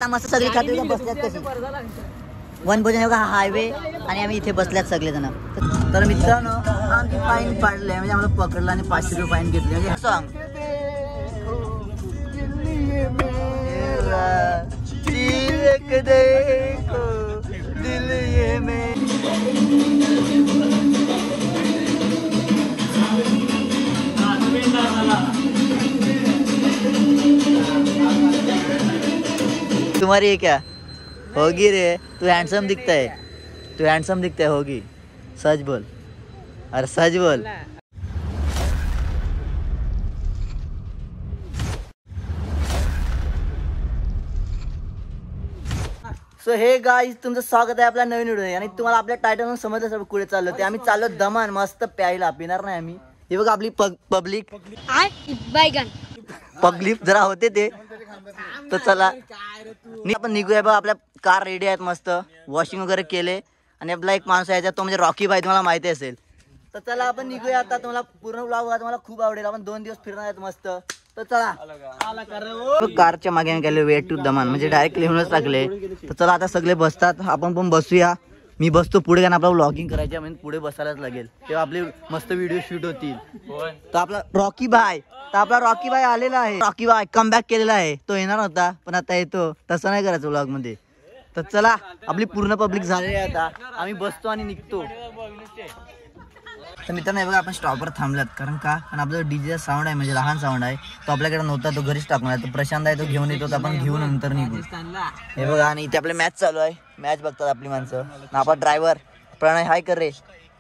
मस्त सगळी खाते बसल्यात कशी वनभोजन योगा हायवे आणि आम्ही इथे बसल्यात सगळेजण. तर मित्रांनो आमची फाईन पाडले म्हणजे आम्हाला पकडलं आणि 500 रुपये फाईन घेतली. म्हणजे सॉंग दिल ये में तुम्हारी है क्या होगी रे. तू हैंडसम दिखता है, तू हैंडसम दिखता है. होगी सच बोल, अरे सच बोल. सो हे गाईज तुमचं स्वागत आहे आपल्या नवीन व्हिडिओ आणि तुम्हाला आपल्या टायटल समजलं सर कुठे चाललो ते. आम्ही चाललो दमान मस्त प्यायला. पिणार नाही आम्ही. हे बघा आपली पब्लिक जरा होते ते. तर चला आपण निघूया. बघा आपल्या कार रेडी आहेत मस्त वॉशिंग वगैरे केले आणि आपला एक माणूस यायचा तो म्हणजे रॉकी भाई तुम्हाला माहिती असेल. तर चला आपण निघूया आता. तुम्हाला पूर्ण व्लॉग बघा तुम्हाला खूप आवडेल. आपण 2 दिवस फिरणार आहेत मस्त. तर चला कारच्या मागे आम्ही गेलो वे टू दमान म्हणजे डायरेक्ट लिहूनच टाकले. तर चला आता सगळे बसतात आपण पण बसूया. मी बसतो पुढे कारण आपल्याला व्लॉगिंग करायची म्हणजे पुढे बसायलाच लागेल तेव्हा आपले मस्त व्हिडिओ शूट होतील. तर आपला रॉकी भाई आलेला आहे. रॉकी भाई कमबॅक केलेला आहे. तो येणार होता पण आता येतो. तसं नाही करायचं व्लॉग मध्ये. तर चला आपली पूर्ण पब्लिक झालेली आहे. आता आम्ही बसतो आणि निघतो. तर मित्रांनो बघा आपण स्टॉपवर थांबलात कारण आपलं डीजेचा साऊंड आहे म्हणजे लहान साऊंड आहे. तो आपल्याकडे नव्हता तो घरीच टाकून आहे. तो प्रशांत आहे तो घेऊन येतो. आपण घेऊन नंतर निघू. हे बघा आणि इथे आपले मॅच चालू आहे. मॅच बघतात आपली माणसं. आपला ड्रायव्हर प्रणय हाय कर रे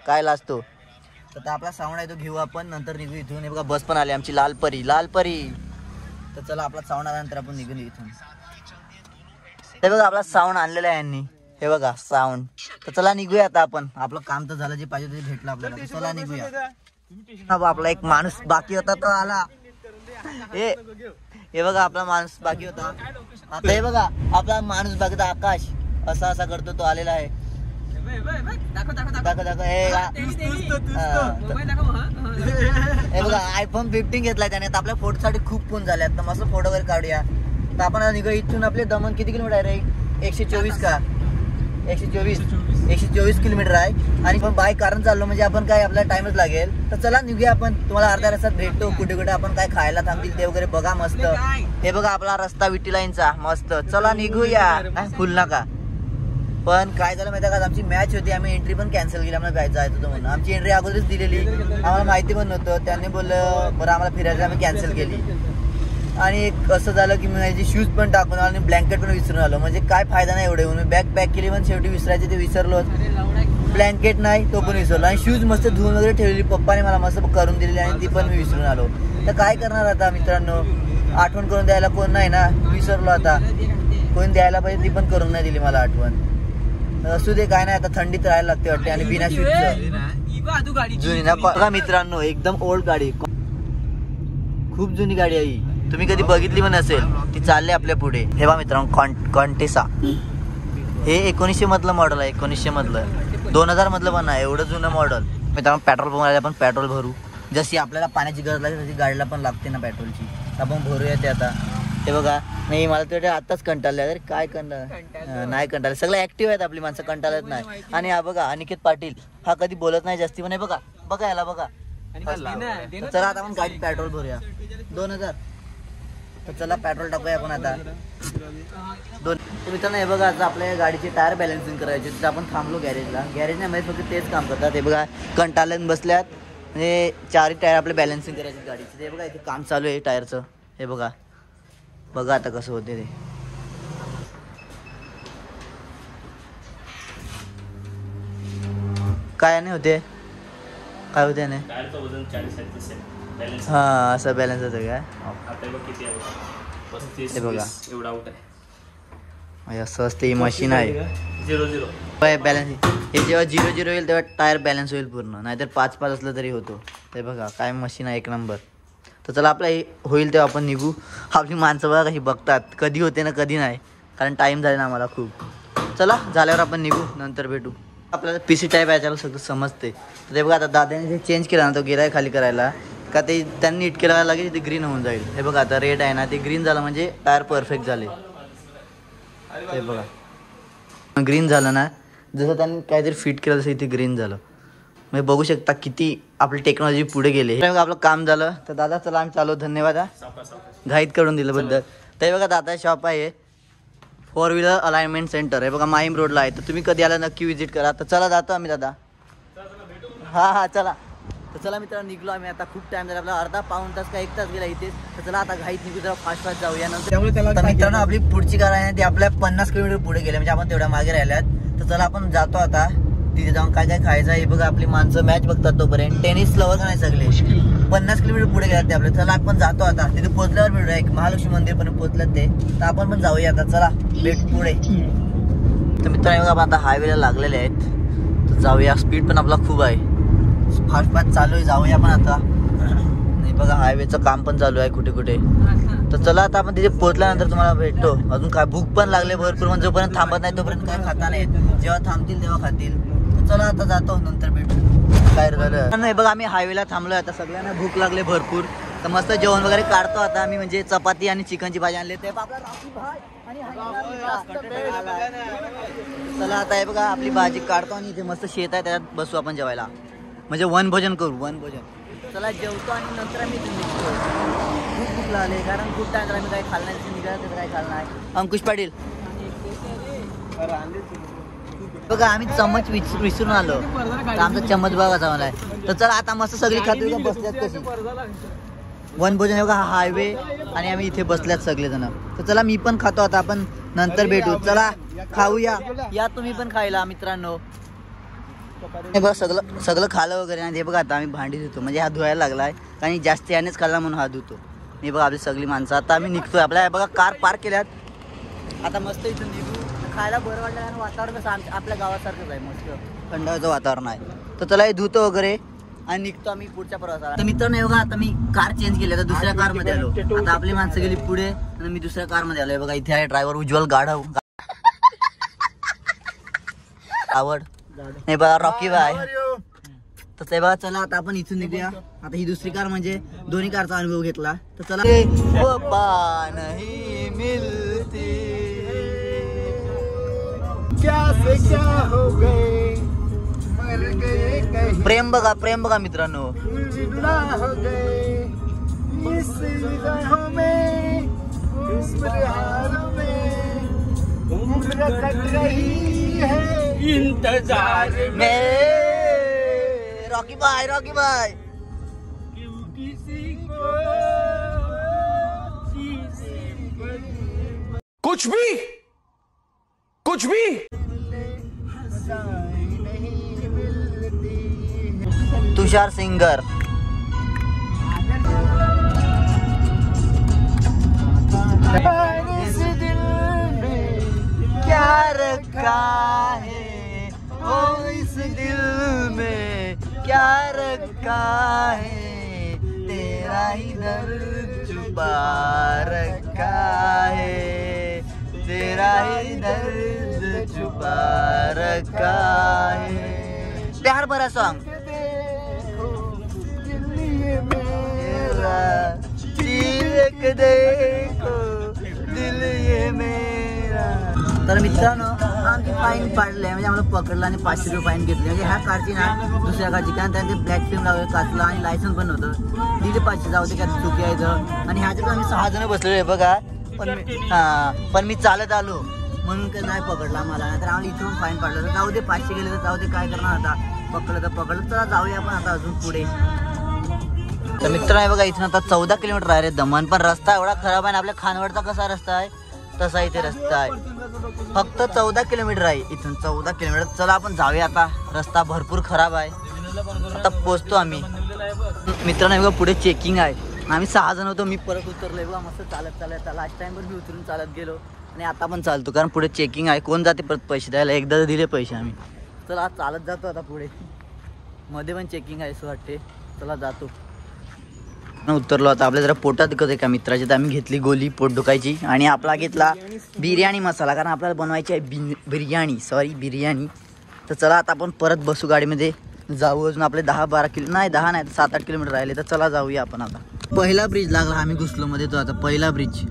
काय लाजतो. तर आपला साऊंड आहे तो घेऊ आपण नंतर निघू इथून. हे बघा बस पण आली आमची लाल परी. तर चला आपला साऊंड आल्यानंतर आपण निघून इथून. हे बघा आपला साऊंड आणलेला आहे यांनी. हे बघा साऊंड. तर चला निघूया आता आपण. आपलं काम तर झालं जे पाहिजे ते भेटलं आपल्याला. चला निघूया. आपला एक माणूस बाकी होता तो आला. हे बघा आपला माणूस बाकी होता. आता हे बघा आपला माणूस बाकी आकाश असा करतो तो आलेला आहे. हे बघा iPhone 15 घेतलाय त्याने. आपल्या फोटोसाठी खूप फोन झाले. आता मस्त फोटो वगैरे काढूया. तर आपण निघू इथून. आपले दमन किती किलोमीटर आहे रे. 124 का 124 किलोमीटर आहे. आणि पण बाय कारण चाललो म्हणजे आपण काय आपल्याला टाइमच लागेल. तर चला निघूया आपण. तुम्हाला अर्ध्या रस्त्यात भेटतो. कुठे आपण काय खायला थांबतील ते वगैरे बघा मस्त. हे बघा आपला रस्ता विटी लाईनचा मस्त. चला निघूया. फुल नका. पण काय झालं माहिती का आमची मॅच होती. आम्ही एंट्री पण कॅन्सल केली. आम्हाला जायचं होतं म्हणून. आमची एंट्री अगोदरच दिलेली. आम्हाला माहिती पण नव्हतं. त्यांनी बोललं बरं आम्हाला फिरायचं आम्ही कॅन्सल केली. आणि असं झालं की मी माझे शूज पण टाकून आलो आणि ब्लँकेट पण विसरून आलो. म्हणजे काय फायदा नाही एवढे. मी बॅग पॅक केली पण शेवटी विसरायचे ते विसरलो. ब्लँकेट नाही तो पण विसरलो. आणि शूज मस्त धुवून वगैरे ठेवलेली पप्पाने मला मस्त करून दिलेली आणि ती पण मी विसरून आलो. तर काय करणार आता मित्रांनो. आठवण करून द्यायला कोण नाही ना. विसरलो आता. कोण द्यायला पाहिजे ती पण करून नाही दिली मला आठवण. असू दे काय नाही. आता थंडीत राहायला लागते वाटते. आणि बिना शूजचं जुनी ना बघा मित्रांनो एकदम ओल्ड गाडी. खूप जुनी गाडी आहे. तुम्ही कधी बघितली पण असेल. ती चालली आपल्या पुढे. हे बघा मित्रांनो कॉन्टेसा. हे 1900 मधलं मॉडेल आहे. 1900 मधलं 2000 मधलं पण आहे. एवढं जुनं मॉडेल. मित्रांनो पेट्रोल पंप आपण पेट्रोल भरू. जशी आपल्याला पाण्याची गरज लागते तशी गाडीला पण लागते ना पेट्रोलची. आपण भरूया ते आता. हे बघा नाही मला तर आताच कंटाळले. अरे काय कंटाळ नाही कंटाळले. सगळे ऍक्टिव्ह आहेत आपली माणसं. कंटाळत नाही. आणि हा बघा अनिकेत पाटील हा कधी बोलत नाही जास्ती पण. हे बघा याला बघा. चला आता आपण गाडीत पेट्रोल भरूया. 2000. तर चला पेट्रोल टाकूया आपण आता. मित्रांनो हे बघा आता आपल्या गाडीचे टायर बॅलन्सिंग करायचे. तर आपण थांबलो गॅरेजला. गॅरेज नाही माहिती फक्त तेच काम करतात. हे बघा कंटाळून बसल्यात. म्हणजे 4 टायर आपले बॅलन्सिंग करायचे गाडीचे. ते बघा इथे काम चालू आहे टायरचं. हे बघा आता कसं होते ते. काय नाही होते. काय होते नाही. हा असं बॅलन्स होतं काय. हे बघा असं असते. ही मशीन आहे 0-0 बॅलन्स. हे जेव्हा 0-0 होईल तेव्हा टायर बॅलन्स होईल पूर्ण. नाहीतर 5-5 असलं तरी होतो. हे बघा काय मशीन आहे एक नंबर. तर चला आपला होईल तेव्हा आपण निघू. आपली माणसं बघा कशी बघतात. कधी होते ना कधी नाही. कारण टाईम झाला ना आम्हाला खूप. चला झाल्यावर आपण निघू नंतर भेटू. आपल्याला PC टाईप याच्याला सगळं समजते. तर ते बघा आता दादाने जे चेंज केला ना तो गेलाय खाली करायला. का ते त्यांनी नीट केला लागेल ते ग्रीन होऊन जाईल. हे बघा आता रेड आहे ना ते ग्रीन झालं म्हणजे टायर परफेक्ट झाले. हे बघा ग्रीन झालं ना, जसं त्यांनी काहीतरी फिट केलं तसं इथे ग्रीन झालं. म्हणजे बघू शकता किती आपली टेक्नॉलॉजी पुढे गेली. आपलं काम झालं तर दादा चला आम्ही चालू. धन्यवाद गाईड करून दिल्याबद्दल. तर बघा दादा शॉप आहे 4 व्हीलर अलाइनमेंट सेंटर आहे बघा, माहीम रोडला आहे. तर तुम्ही कधी आला नक्की विजिट करा. तर चला जातो आम्ही दादा. हा चला. तर चला मित्रांनो निघलो आम्ही आता. खूप टाइम झाला आपला, अर्धा पाऊण तास का 1 तास गेला इथे. तर चला आता घाईत निघू, जरा फास्ट जाऊया. नंतर मित्रांनो आपली पुढची कार आहे ती आपल्या 50 किलोमीटर पुढे गेले, म्हणजे आपण तेवढ्या मागे राहिल्यात. तर चला आपण जातो आता तिथे जाऊन काय काय खायचं आहे. बघा आपली माणसं मॅच बघतात तोपर्यंत. टेनिस लवर का नाही सगळे 50 किलोमीटर पुढे गेलात ते आपले. चला आपण जातो आता. तिथे पोहोचल्यावर भेटूया, एक महालक्ष्मी मंदिर पण पोहोचलं ते. तर आपण पण जाऊया आता. चला भेट पुढे. तर मित्रांनो बघा आता हायवेला लागलेले आहेत. तर जाऊया. स्पीड पण आपला खूप आहे, फास्ट चालू आहे. जाऊया आपण आता. नाही बघा हायवेचं काम पण चालू आहे कुठे कुठे. तर चला आता आपण तिथे पोहोचल्यानंतर तुम्हाला भेटतो. अजून काय भूक पण लागले भरपूर, म्हणजे जोपर्यंत थांबत नाही तोपर्यंत काय खाता नाही. जेव्हा थांबतील तेव्हा खातील. तर चला आता जातो, नंतर भेटू. काय झालं नाही बघा आम्ही हायवेला थांबलोय आता. सगळ्यांना भूक लागले भरपूर. तर मस्त जेवण वगैरे काढतो आता आम्ही. म्हणजे चपाती आणि चिकनची भाजी आणली. ते आपला राखी भाई आणि चला आता हे बघा आपली भाजी काढतो आणि इथे मस्त शेत आहे त्याच्यात बसू आपण जेवायला. म्हणजे वनभोजन करू, वनभोजन. चला जेवतो आणि नंतर आम्ही निघतो. खूप भूक लागले कारण खूप टाइम आम्ही काही खाल्लं नाही. निघालं तर काही खाल्लं नाही. अंकुश पाटील बघा आम्ही चम्मच विसरून आलो. तर आमचा चम्मच बघायचा मला आहे. तर चला आता मस्त सगळी खातो का बसल्यात कशी. वनभोजन बघा हायवे आणि आम्ही इथे बसल्यात सगळेजण. तर चला मी पण खातो आता. आपण नंतर भेटू. चला खाऊया. या तुम्ही पण खायला मित्रांनो. हे बघ सगळं खालं वगैरे आणि हे बघा आता आम्ही भांडी धुतो. म्हणजे हा धुवायला लागलाय कारण जास्त यानेच खाल्ला म्हणून हा धुतो. हे बघा आपली सगळी माणसं. आता आम्ही निघतोय. आपल्या बघा कार पार्क केल्यात. आता मस्त इथून निघू. खायला बरं वाटलं कारण वातावरण कसं आपल्या गावासारखंच आहे, मस्त थंडाचं वातावरण आहे. तर चला हे धुतो वगैरे आणि निघतो आम्ही पुढच्या प्रवासाला. तर मित्रांनो बघा आता मी कार चेंज केली. आता दुसऱ्या कारमध्ये आलो. आता आपली माणसं गेली पुढे आणि मी दुसऱ्या कारमध्ये आलोय. बघा इथे आहे ड्रायव्हर उज्ज्वल गाढव. आवड नाही बघा रॉकी बाय. तर ते बघा चला आता आपण इथून निघूया. आता ही दुसरी कार म्हणजे दोन्ही कारचा अनुभव घेतला. तर चला नाही मिलती प्रेम बघा मित्रांनो. इंतजार में रॉकी भाई कुछ भी तुषार सिंगर. इस दिल में क्या रखा है, ओ इस दिल में क्या रखा है, तेरा ही दर्द छुपा रखा है, तेरा ही दर्द छुपा रखा है. प्यार भरा सॉन्ग. तर मित्रांनो आमची फाईन पाडले, म्हणजे आम्हाला पकडलं आणि 500 रुपये फाईन घेतली. म्हणजे ह्या कारची ना दुसऱ्या कारची कारण त्यांचे ब्लॅक फिल्म लावलं काचला आणि लायसन्स पण होतं. दिले 500 जाऊ दे काय चुकी आहे. आणि ह्याच्यात आम्ही 6 जण बसलेलो आहे बघा. पण मी चालत आलो म्हणून काही नाही पकडला मला. तर आम्हाला इथून फाईन पाडलं. तर जाऊ दे 500 गेले तर जाऊ दे, काय करणार आता. पकडलं तर पकडलं. चला जाऊया आपण आता अजून पुढे. तर मित्र आहे बघा इथून आता 14 किलोमीटर आहे रे दमण. पण रस्ता एवढा खराब आहे. आपल्या खानवडचा कसा रस्ता आहे तसा इथे रस्ता आहे. फक्त 14 किलोमीटर आहे इथून. 14 किलोमीटर. चला आपण जाऊया आता. रस्ता भरपूर खराब आहे. आता पोहोचतो आम्ही. मित्रांनो बघा पुढे चेकिंग आहे. आम्ही 6 जण होतो. मी परत उतरलोय बघा मस्त चालत. लास्ट टाइम पण मी उतरून चालत गेलो आणि आता पण चालतो कारण पुढे चेकिंग आहे. कोण जाते परत पैसे द्यायला. एकदा दिले पैसे आम्ही. चला चालत जातो आता पुढे. मध्ये पण चेकिंग आहे असं वाटते. चला जातो. उतरलो आता. आपल्या जरा पोटात दुखत आहे का मित्राची. तर आम्ही घेतली गोली पोट दुखायची आणि आपला घेतला बिर्याणी मसाला कारण आपल्याला बनवायची आहे बिर्याणी. तर चला आता आपण परत बसू गाडीमध्ये जाऊ. अजून आपले 10-12 किलो नाही 10 नाही 7-8 किलोमीटर राहिले. तर चला जाऊया आपण आता. पहिला ब्रिज लागला आम्ही घुसलो मध्ये. तो आता पहिला ब्रिज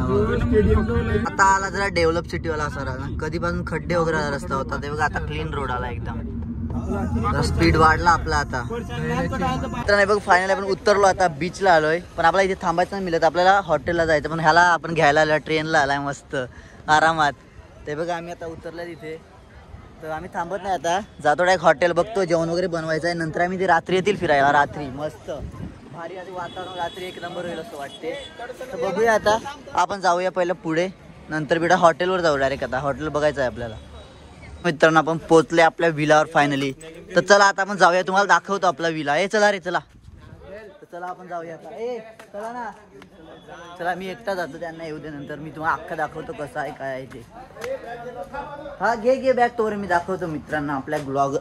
आता आला जरा डेव्हलप सिटी वाला असा कधीपासून खड्डे वगैरे रस्ता होता ते बघा आता क्लीन रोड आला एकदम स्पीड वाढला आपला आता नाही बघ. फायनली आपण उतरलो आता बीचला आलोय पण आपल्याला इथे थांबायचं नाही मिळत आपल्याला हॉटेलला जायचं पण ह्याला आपण घ्यायला आलो ट्रेनला आलाय मस्त आरामात. ते बघा आम्ही आता उतरलोय तिथे तर आम्ही थांबत नाही आता जातो डायरेक्ट हॉटेल बघतो जेवण वगैरे बनवायचं आहे नंतर आम्ही ते रात्री येतील फिरायला रात्री मस्त भारी आधी वातावरण रात्री एक नंबर होईल असं वाटते. तर बघूया आता आपण जाऊया पहिलं पुढे नंतर बेटा हॉटेलवर जाऊ डायरेक्ट आता हॉटेल बघायचं आहे आपल्याला. मित्रांनो आपण पोहोचले आपल्या विलावर फायनली तर चला आता आपण जाऊया तुम्हाला दाखवतो आपला विला. चला रे चला तर चला आपण जाऊया आता चला ना चला मी एकटा जातो त्यांना येऊ दे नंतर मी तुम्हाला अख्खा दाखवतो कसं आहे काय आहे ते. हा घे बॅग तोवर मी दाखवतो मित्रांना आपल्या ब्लॉग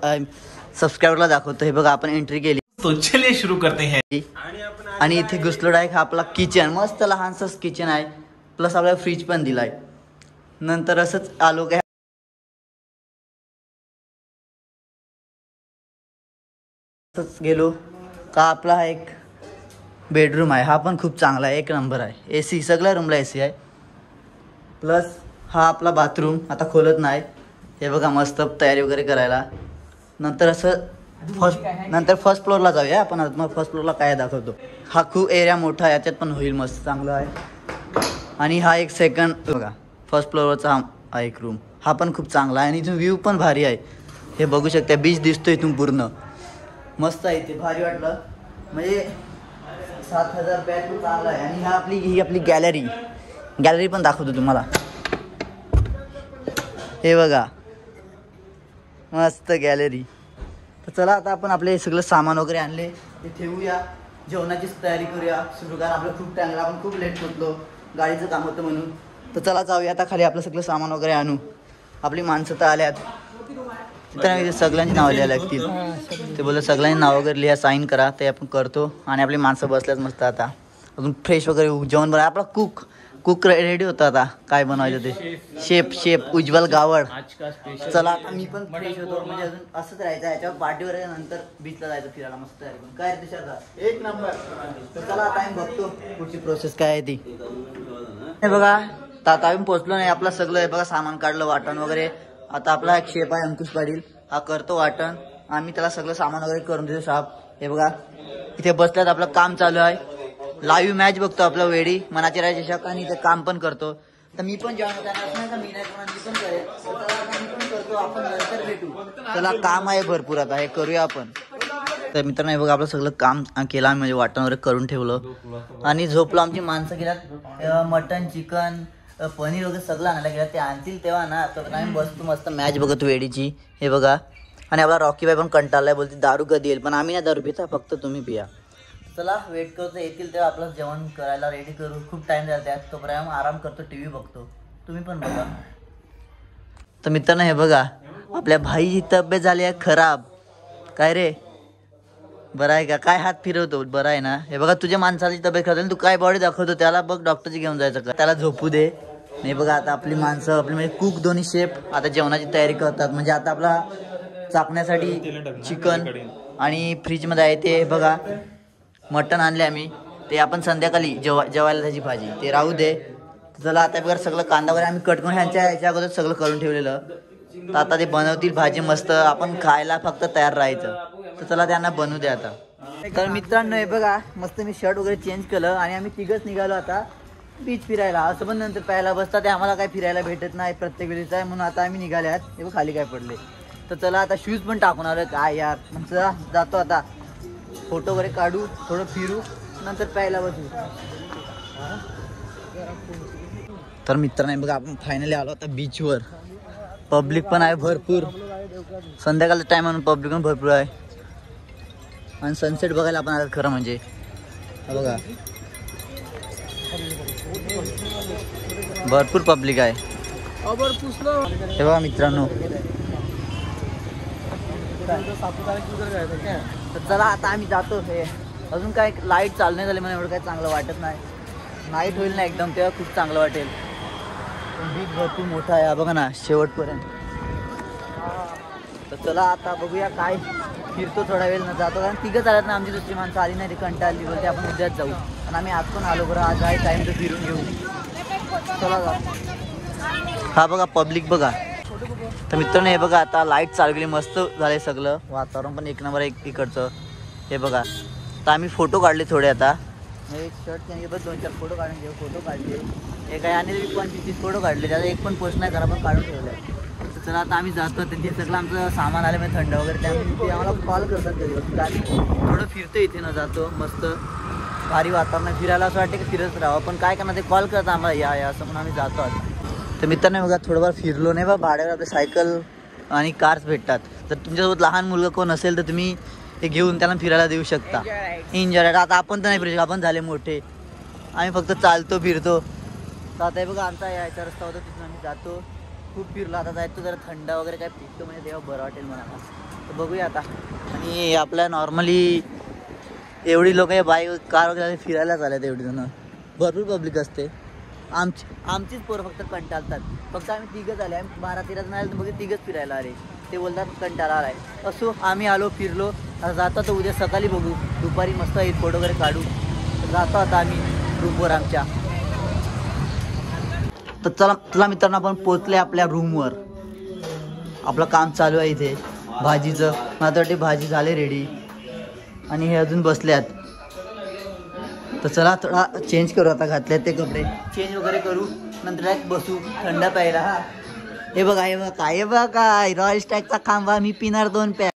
सबस्क्राईबरला दाखवतो. हे बघा आपण एंट्री केली तो चलिए शुरू करते हैं. आणि इथे घुसलो डायरेक्ट हा आपला किचन मस्त लहानसंच किचन आहे प्लस आपल्याला फ्रीज पण दिलाय. नंतर असंच आलो काय गेलो का आपला हा एक बेडरूम आहे हा पण खूप चांगला आहे एक नंबर आहे. AC सगळ्या रूमला AC आहे प्लस हा आपला बाथरूम आता खोलत नाही. हे बघा मस्त तयारी वगैरे करायला नंतर असं फर्स्ट फ्लोअरला जाऊया आपण. मग फर्स्ट फ्लोअरला काय दाखवतो. हा खूप एरिया मोठा आहे याच्यात पण होईल मस्त चांगला आहे. आणि हा एक सेकंड बघा फर्स्ट फ्लोअरचा हा एक रूम हा पण खूप चांगला आहे आणि इथून व्ह्यू पण भारी आहे. हे बघू शकता बीच दिसतो इथून पूर्ण मस्त आहे ते भारी वाटलं म्हणजे 7,000 बॅग खूप चांगला आहे. आणि ही आपली गॅलरी पण दाखवतो तुम्हाला. हे बघा मस्त गॅलरी. तर चला आता आपण आपले सगळं सामान वगैरे आणले ते ठेवूया जेवणाचीच तयारी करूया सुरू कारण आपलं खूप टाइम आपण खूप लेट पोचलो गाडीचं काम होतं म्हणून. तर चला जाऊया आता खाली आपलं सगळं सामान वगैरे आणू. आपली माणसं तर आल्यात तर सगळ्यांची नावं लिहायला लागतील. ते बोललं सगळ्यांनी नाव वगैरे लिहा साईन करा ते आपण करतो. आणि आपली माणसं बसल्यात मस्त आता अजून फ्रेश वगैरे जेवण बनवा. आपला कुक रेडी होता आता काय बनवायचं ते शेफ उज्ज्वल गावड. चला आता मी पण फ्रेश होतो म्हणजे अजून असंच राहायचं याच्यावर पार्टीवर नंतर बीचला जायचं फिरायला मस्त आहे काय दिशा एक नंबर. तर चला आता आम्ही बघतो पुढची प्रोसेस काय आहे ती. हे बघा आता आम्ही पोहोचलो नाही आपलं सगळं हे बघा सामान काढलं वाटण वगैरे. आता आपला एक शेफ आहे अंकुश पाटील हा करतो वाटण आम्ही त्याला सगळं सामान वगैरे करून देतो साहेब. हे बघा इथे बसल्यात आपलं काम चालू आहे लाईव्ह मॅच बघतो आपला वेडी मनाचे राहायचे शक आणि ते काम पण करतो. तर मी पण जॉईन होता मी पण करेल मी पण करतो आपण नंतर भेटू. त्याला काम आहे भरपूर आता हे करूया आपण. तर मित्रांनो हे बघा आपलं सगळं काम केलं आम्ही म्हणजे वाटण वगैरे करून ठेवलं आणि झोपलो. आमची माणसं गेल्यात मटन चिकन पनीर वगैरे सगळं आणायला गेलं ते आणतील तेव्हा ना तर आम्ही बसतो मस्त मॅच बघतो वेडीची. हे बघा आणि आपला रॉकी बाई पण कंटाळलाय बोलते दारू कधी येईल पण आम्ही ना दारू पिता फक्त तुम्ही पिया. चला वेट करतो येतील तेव्हा आपलं जेवण करायला रेडी करू. खूप टाइम झाला त्यात तोपर्यंत आराम करतो TV बघतो तुम्ही पण बघा. तर मित्रांनो हे बघा आपल्या भाईची तब्येत झाली आहे खराब. काय रे बरं आहे का काय हात फिरवतो बरं आहे ना. हे बघा तुझ्या माणसाची तब्येत खराब तू काय बॉडी दाखवतो त्याला बघ डॉक्टरची घेऊन जायचं का त्याला झोपू दे. नाही बघा आता आपली माणसं आपली म्हणजे कुक दोन्ही शेफ आता जेवणाची तयारी करतात म्हणजे आता आपला चाकण्यासाठी चिकन आणि फ्रीजमध्ये आहे ते बघा मटण आणले आम्ही ते आपण संध्याकाळी जेवायला त्याची भाजी ते राहू दे. चला आता बघा सगळं कांदा वगैरे आम्ही कट करून ह्याच्या अगोदर सगळं करून ठेवलेलं. तर आता ते बनवतील भाजी मस्त आपण खायला फक्त तयार राहायचं. तर चला त्यांना बनवू द्या आता. तर मित्रांनो हे बघा मस्त मी शर्ट वगैरे चेंज केलं आणि आम्ही तिघच निघालो आता बीच फिरायला. असं पण नंतर प्यायला बसता ते आम्हाला काय फिरायला भेटत नाही प्रत्येक वेळेचं आहे म्हणून आता आम्ही निघाल्यात. हे खाली काय पडले तर चला आता शूज पण टाकून आलो काय यार मग चला जातो आता फोटो वगैरे काढू थोडं फिरू नंतर प्यायला बसू. तर मित्रांनो बघा आपण फायनली आलो आता बीचवर. पब्लिक पण आहे भरपूर संध्याकाळचा टाइम म्हणून पब्लिक पण भरपूर आहे आणि सनसेट बघायला आपण आलो खरं म्हणजे. बघा भरपूर पब्लिक आहे. हे बघा मित्रांनो तर चला आता आम्ही जातो. हे अजून काय लाईट चालू नाही झाली मला एवढं काय चांगलं वाटत नाही. नाईट होईल ना एकदम तेव्हा खूप चांगलं वाटेल. बीच भरपूर मोठा आहे बघा ना शेवटपर्यंत. तर चला आता बघूया काय फिरतो थोडा वेळ न जातो कारण तिघं चालत ना आमची दुसरी माणसं आली नाही ती कंटाळली बोलते आपण उद्याच जाऊ आणि आम्ही आज पण आलो बरं आज आहे टाइम तर फिरून घेऊ. चला जा. हा बघा पब्लिक बघा. तर मित्रांनो हे बघा आता लाईट चालू केली, मस्त झाले सगळं, वातावरण पण एक नंबर इकडचं. हे बघा तर आम्ही फोटो काढले थोडे. आता एक शर्ट त्यांनी बघ 2-4 फोटो काढून घेऊ. फोटो काढले एक आहे आणि 25-30 फोटो काढले, त्याचा एक पण पोस्ट नाही करा, पण काढून ठेवलं आहे. तर चला आता आम्ही जातो. त्यांचे सगळं आमचं सामान आलं म्हणजे थंड वगैरे, त्यामुळे ते आम्हाला कॉल करतात कधी आम्ही थोडं फिरतो इथे न जातो. मस्त भारी वातावरण फिरायला असं वाटतं की फिरत राहावं, पण काय करणार ते कॉल करतात आम्हाला या असं म्हणून आम्ही जातो. आता तर मित्रांनो बघा थोडंफार फिरलो नाही बा, भाड्यावर आपले सायकल आणि कार्स भेटतात. जर तुमच्यासोबत लहान मुलगा कोण असेल तर तुम्ही ते घेऊन त्याला फिरायला देऊ शकता. एन्जॉय. आता आपण तर नाही फिरू शकतो, आपण झाले मोठे, आम्ही फक्त चालतो फिरतो. तर आता हे बघा आमचा यायचा रस्ता होता, तिथून आम्ही जातो. खूप फिरलो, आता जायचं जरा थंड वगैरे काय पिकतो म्हणजे तेव्हा बरं वाटेल मला. तर बघूया आता. आणि आपल्या नॉर्मली एवढी लोक बाईक कार वगैरे फिरायला चालत, एवढी जण भरपूर पब्लिक असते. आमचीच पोरं फक्त कंटाळतात. फक्त आम्ही तिघंच आले, आम्ही 12-13 जण आले तर बघ तिघंच फिरायला आले. ते बोलतात कंटाळा आलाय. असो आम्ही आलो फिरलो. आता जातो तर उद्या सकाळी बघू, दुपारी मस्त एक फोटो वगैरे काढू. तर जातो आता आम्ही रूमवर आमच्या. तर चला मित्रांनो आपण पोचले आपल्या रूमवर. आपलं काम चालू आहे इथे भाजीचं. मला वाटते भाजी झाले रेडी आणि हे अजून बसल्यात. तर चला थोडा चेंज करू. आता घातले ते कपडे चेंज वगैरे करू, नंतर बसू थंड प्यायला. हा हे बघा हे बघा काय बघा काय रॉयल स्टॅगचा खांबा. मी पिणार 2 पॅक.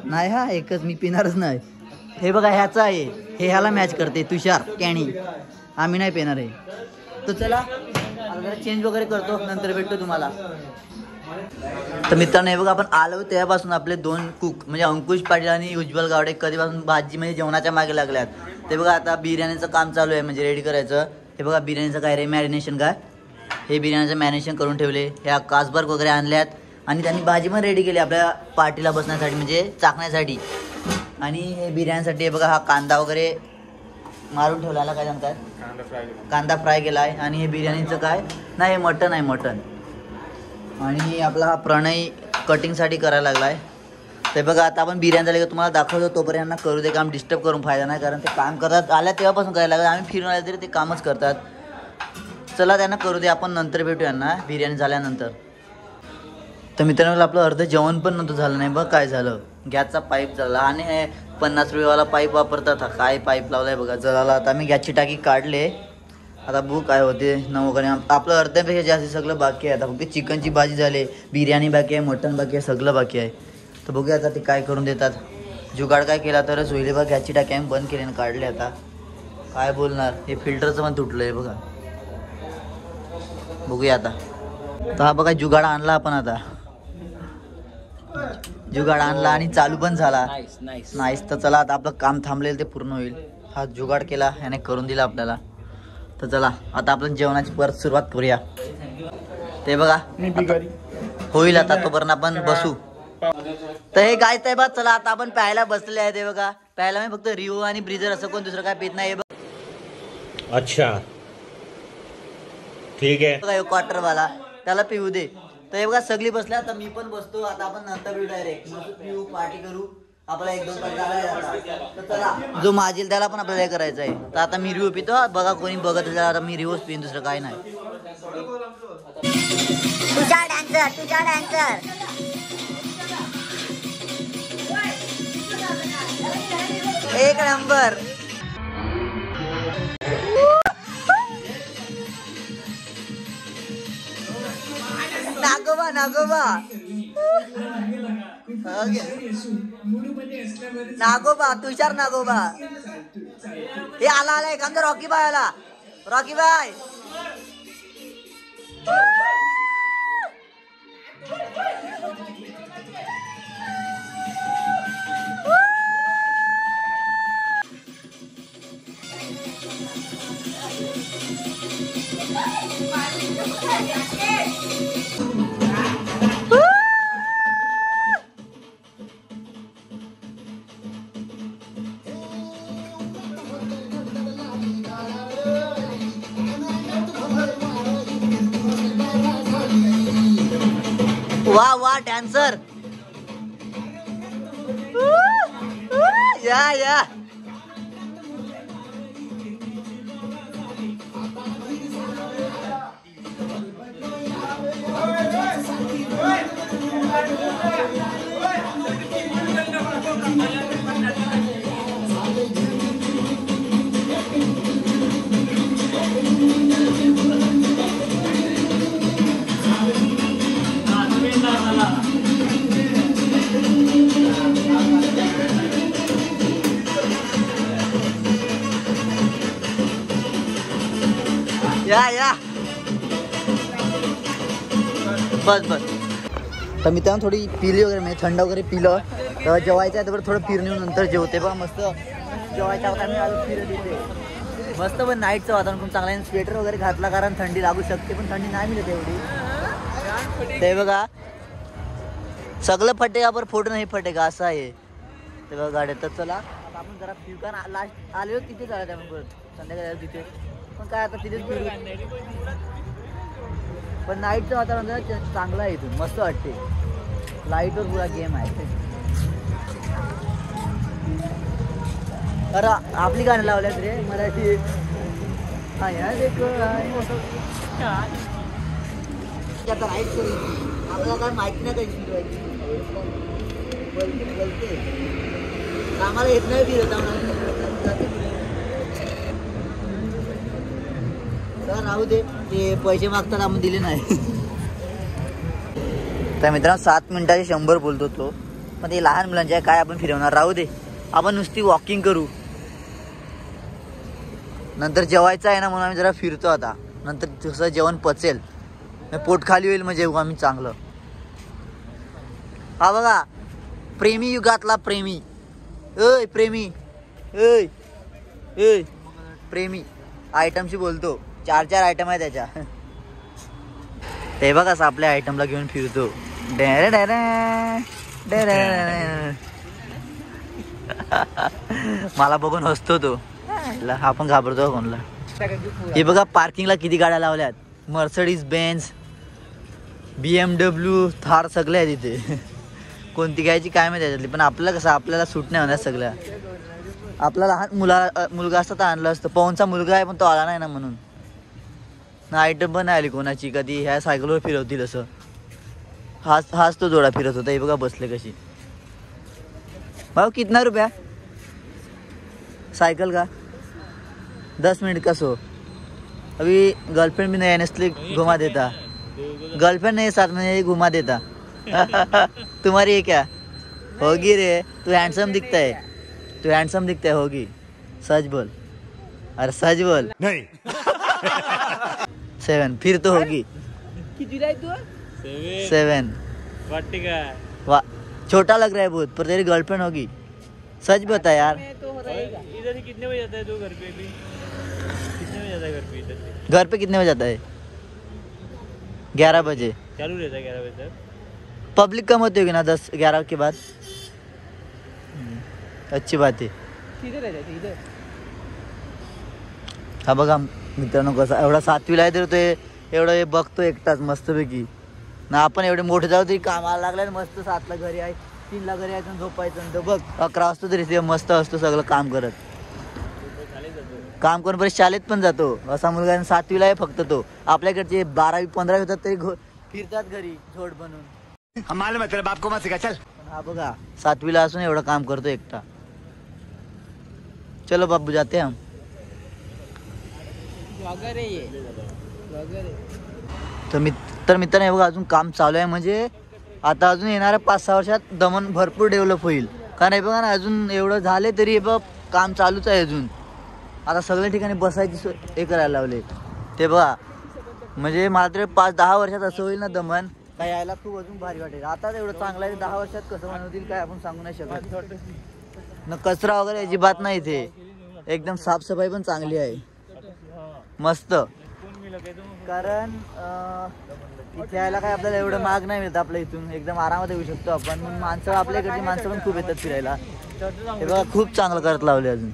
नाही हा एकच मी पिणारच नाही. हे बघा ह्याचा आहे, हे ह्याला मॅच करते तुषार कॅनी. आम्ही नाही पिणार आहे. तर चला आता जरा चेंज वगैरे करतो, नंतर भेटतो तुम्हाला. तर मित्रांनो हे बघा आपण आलो तेव्हापासून आपले 2 कुक म्हणजे अंकुश पाटील आणि उज्ज्वल गावडे कधीपासून भाजी म्हणजे जेवणाच्या मागे लागल्यात. ते बघा आता बिर्याणीचं काम चालू आहे म्हणजे रेडी करायचं. हे बघा बिर्याणीचं काय रे मॅरिनेशन काय, हे बिर्याणीचं मॅरिनेशन करून ठेवले. ह्या कासबर्ग वगैरे आणल्यात आणि त्यांनी भाजी पण रेडी केली आपल्या पार्टीला बसण्यासाठी म्हणजे चाकण्यासाठी. आणि हे बिर्याणीसाठी हे बघा हा कांदा वगैरे मारून ठेवला. काय सांगतात कांदा फ्राय केला आहे. आणि हे बिर्याणीचं काय नाही हे मटण आहे मटण. आणि आपला हा प्रणय कटिंगसाठी करायला लागला आहे. ते बघा आता आपण बिर्याणी झाली का तुम्हाला दाखवतो, तोपर्यंत यांना करू दे काम. डिस्टर्ब करून फायदा नाही, कारण ते काम करतात आल्या तेव्हापासून करायला लागलं. आम्ही फिरून आले तरी ते कामच करतात. चला त्यांना करू दे, आपण नंतर भेटू यांना बिर्याणी झाल्यानंतर. तर मित्रांनो आपलं अर्ध जेवण पण नंतर झालं नाही बघ काय झालं, गॅसचा पाईप झाला. आणि हे 50 रुपयेवाला पाईप वापरतात. काय पाईप लावलाय बघा जळाला. आता आम्ही गॅसची टाकी काढले. आता बघू काय होते. नवकाने आपलं अर्ध्यापेक्षा जास्त सगळं बाकी आहे. आता फक्त चिकनची भाजी झाली, बिर्याणी बाकी आहे, मटण बाकी आहे, सगळं बाकी आहे. तर बघूया आता ते काय करून देतात. जुगाड काय केला तरच होईल. बघा गॅसची टाकी आम्ही बंद केली आणि काढले. आता काय बोलणार, हे फिल्टरचं पण तुटलं आहे बघा. बघूया आता. तर हा बघा जुगाड आणला आपण. आता जुगाड आणला आणि चालू पण झाला. नाईस. तर चला आता आपलं काम थांबलेलं ते पूर्ण होईल. हा जुगाड केला याने करून दिला आपल्याला. तर चला आता आपण जेवणाची परत सुरुवात करूया. ते बघा होईल आता, तोपर्यंत आपण बसू. तर हे काय ते बघ चला आता आपण प्यायला बसलेले आहे. ते बघा प्यायला मी फक्त रिओ आणि ब्रिजर असं कोण दुसरं काय पित नाही. अच्छा ठीक आहे. बघा क्वार्टरवाला त्याला पिऊ दे. तर हे बघा सगळी बसल्या. आता मी पण बसतो. आता आपण नंतर भेटू डायरेक्ट मस्त पिऊ पार्टी करू. आपला 1-2 तास. तर चला जो माजील त्याला पण आपल्याला हे करायचं आहे. तर आता मी रिओ पितो. बघा कोणी बघत असेल आता मी रिओच पिन, दुसरं काय नाही. तुझा डान्सर एक नंबर. नागोबा तुषार नागोबा. हे आला एखादा रॉकी बाय आला. रॉकी बाय वा डान्सर. या या बस बस. तर मित्रांनो थोडी पिली वगैरे म्हणजे थंड वगैरे पिलं तर जेवायचं आहे तर थोडं फिरून येऊन नंतर जेवते बघा मस्त. जेवायच्या आम्ही आलो फिरत येते मस्त. पण नाईटचं वातावरण खूप चांगलं आहे. स्वेटर वगैरे घातला कारण थंडी लागू शकते पण थंडी नाही मिळत एवढी. ते बघा सगळं फटेगा पर फोटो नाही फटेगा असं आहे ते बघा गाड्या. तर चला आता आपण जरा फिरू का लास्ट आले तिथे जायचं आपण परत संध्याकाळी तिथे पण काय आता तिथेच फिरू. पण नाईटचं वातावरण जरा चांगलं आहे इथून मस्त वाटते. लाईटवर पुरा गेम आहे. अरे आपली गाणं लावल्यात रे मराठी. हा यार देखो आता राईट करू आपल्याला काय माहिती नाही कशी फिरवायची. आम्हाला येत नाही फिरत राहू दे. ते पैसे मागतात आपण दिले नाही. तर मित्रांनो 7 मिनिटाचे 100 बोलतो तो पण ते लहान मुलांचे काय आपण फिरवणार. राहू दे आपण नुसती वॉकिंग करू. नंतर जेवायचं आहे ना म्हणून आम्ही जरा फिरतो आता. नंतर जसं जेवण पचेल पोट खाली होईल म्हणजे येऊ आम्ही चांगलं. हा बघा प्रेमी युगातला प्रेमी. ऐ प्रेमी ऐ ऐ प्रेमी आयटमशी बोलतो. 4 आयटम आहे त्याच्या. ते बघा असं आपल्या आयटमला घेऊन फिरतो. मला बघून हसतो तो. आपण घाबरतो कोणला. हे बघा पार्किंगला किती गाड्या लावल्यात. मर्सिडीज बेन्झ BMW थार सगळे आहेत इथे. कोणती घ्यायची काय माहिती त्याच्यातली पण आपल्याला कसं आपल्याला सूट नाही होणार सगळ्या. आपला लहान मुलगा असता तर आणलं असतं. पवनचा मुलगा आहे पण तो आला नाही ना म्हणून. ना आयटम पण नाही आली कोणाची. कधी ह्या सायकलवर फिरवतील असं. हाच तो जोडा फिरत होता. हे बघा बसले कशी. भाऊ कितना रुपया साइकिल का 10 मिनट का सो. अभी गर्लफ्रेंड भी नहीं है इसलिए घुमा देता. गर्लफ्रेंड नहीं साथ में घुमा देता. तुम्हारी है क्या. होगी रे तू हैंडसम दिखता है. तू हैंडसम दिखता है होगी. सच बोल. अरे सच बोल. नहीं 7 फिर तो होगी. किती राय तू 7 वाटते का. वाह छोटा लग रहा है बहुत पर तेरी गर्लफ्रेंड होगी. सच बता यार. इधर कितने बजे जाता है तू घर पे भी. कितने बजे जाता है घर पे इधर से. घर पे कितने बजे जाता है. 11 बजे चालू रहता है 11 बजे तक. पब्लिक कम होती होगी ना 10-11 के बाद. अच्छी बात आहे. किधर रहता है इधर. हा बघा मित्रांनो कसा एवढा 7वीला आहे तर ते एवढं हे बघतो एकटाच मस्तपैकी ना. आपण एवढे मोठे जाऊ तरी कामाला लागलाय मस्त. 7ला घरी आहे 3ला घरी यायचं झोपायचं. बघ 11 वाजता तरी ते मस्त असतो सगळं काम करत. काम करून परत शाळेत पण जातो. असा मुलगा 7वीला आहे फक्त तो. आपल्याकडचे 12वी-15वी होतात तरी फिरतात घरी झोड बनून. मालूम है तेरे बाप को मत सिखा चल. हा बघा 7वीला असून एवढं काम करतो एकटा. चलो बाबू जाते हम. ब्लॉगर आहे ये ब्लॉगर आहे. तर मित्रांनो हे बघा अजून काम चालू आहे. म्हणजे आता अजून येणाऱ्या 5-6 वर्षात दमन भरपूर डेव्हलप होईल. कारण हे बघा ना अजून एवढं झाले तरी हे बघ काम चालूच आहे अजून. आता सगळ्या ठिकाणी बसायची हे करायला लावले. ते बघा म्हणजे मला तर 5-10 वर्षात असं होईल ना दमन काय यायला खूप अजून भारी वाटेल. आता एवढं चांगलं आहे 10 वर्षात कसं बनवतील काय आपण सांगू नाही शकत. न कचरा वगैरे अजिबात नाही इथे. एकदम साफसफाई पण चांगली आहे मस्त. कारण इथे यायला काय आपल्याला एवढं महाग नाही मिळत. आपल्या इथून एकदम आरामात येऊ शकतो आपण. म्हणून माणसं आपल्याकडची माणसं पण खूप येतात फिरायला. हे बघा खूप चांगलं करत लावले अजून.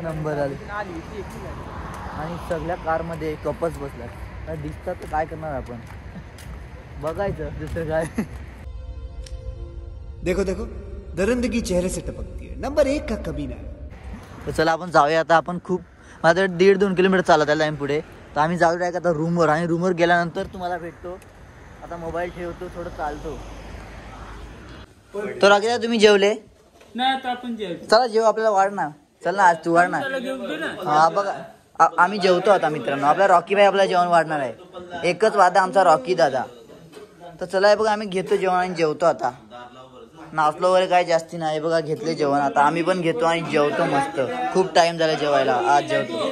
नंबर आले आणि सगळ्या कारमध्ये कपल्स बसल्यात. दिसतात तर काय करणार आपण. बघायचं दुसरं काय. देखो देखो दरिंदगी चेहरे से टपकती है. नंबर 1 का कमीना. तर चला आपण जाऊया आता. आपण खूप माझं 1.5-2 किलोमीटर चालत आहे पुढे. तर आम्ही जाऊ डायरेक्ट आता रूमवर. आणि रूमवर गेल्यानंतर तुम्हाला भेटतो. आता मोबाईल ठेवतो थोडं चालतो. तर अगदी तुम्ही जेवले नाही आता आपण जेवतो. चला जेव आपल्याला वाढणार. चल ना आज तू वाढणार. हा बघा आम्ही जेवतो आता मित्रांनो. आपला रॉकी भाई आपल्याला जेवण वाढणार आहे. एकच वादा आमचा रॉकी दादा. तर चला हे बघा आम्ही घेतो जेवण आणि जेवतो आता. नाचलो वगैरे काय जास्ती नाही. बघा घेतले जेवण आता आम्ही पण घेतो आणि जेवतो मस्त. खूप टाइम झाला जेवायला. आज जेवतो.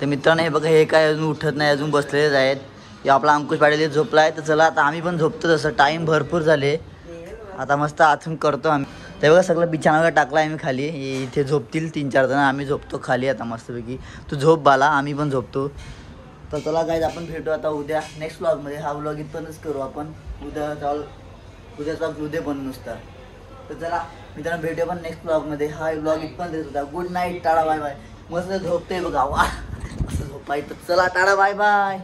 तर मित्रांनो हे बघा हे काय अजून उठत नाही, अजून बसलेलेच आहेत. हे आपला अंकुश पाटील झोपला आहे. तर चला आता आम्ही पण झोपतो. तसं टाईम भरपूर झाले. आता मस्त आथून करतो आम्ही. ते बघा सगळं बिछाना वगैरे टाकला आहे मी खाली. इथे झोपतील 3-4 जण, आम्ही झोपतो खाली आता मस्तपैकी. तू झोप बाला, आम्ही पण झोपतो. तर चला गाईज आपण भेटू आता उद्या नेक्स्ट व्लॉगमध्ये. हा व्लॉग इथपर्यंतच करू आपण. उद्याचा उद्या पण नुसता. तर चला मित्रांनो भेटूया पण नेक्स्ट व्लॉगमध्ये. हा व्लॉग इथपर्यंत देत होता. गुड नाईट, टाळा बाय बाय. मस्त झोपते बघा वा असं झोपाय. तर चला टाळा बाय बाय.